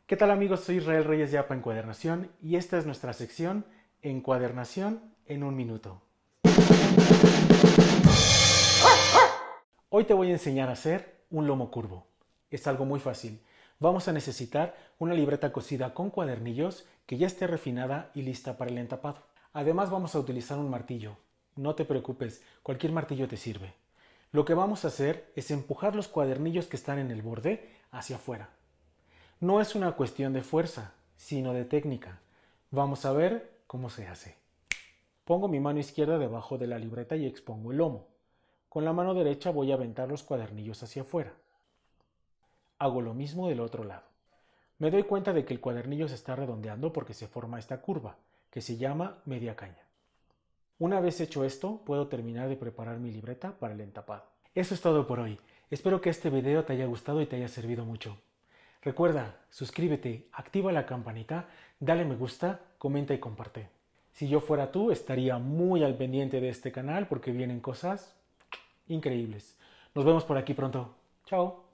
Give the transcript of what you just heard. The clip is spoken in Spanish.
¿Qué tal amigos? Soy Israel Reyes de APA Encuadernación y esta es nuestra sección Encuadernación en un minuto. Hoy te voy a enseñar a hacer un lomo curvo. Es algo muy fácil. Vamos a necesitar una libreta cosida con cuadernillos que ya esté refinada y lista para el entapado. Además vamos a utilizar un martillo. No te preocupes, cualquier martillo te sirve. Lo que vamos a hacer es empujar los cuadernillos que están en el borde hacia afuera. No es una cuestión de fuerza, sino de técnica. Vamos a ver cómo se hace. Pongo mi mano izquierda debajo de la libreta y expongo el lomo. Con la mano derecha voy a aventar los cuadernillos hacia afuera. Hago lo mismo del otro lado. Me doy cuenta de que el cuadernillo se está redondeando porque se forma esta curva, que se llama media caña. Una vez hecho esto, puedo terminar de preparar mi libreta para el entapado. Eso es todo por hoy. Espero que este video te haya gustado y te haya servido mucho. Recuerda, suscríbete, activa la campanita, dale me gusta, comenta y comparte. Si yo fuera tú, estaría muy al pendiente de este canal porque vienen cosas increíbles. Nos vemos por aquí pronto. Chao.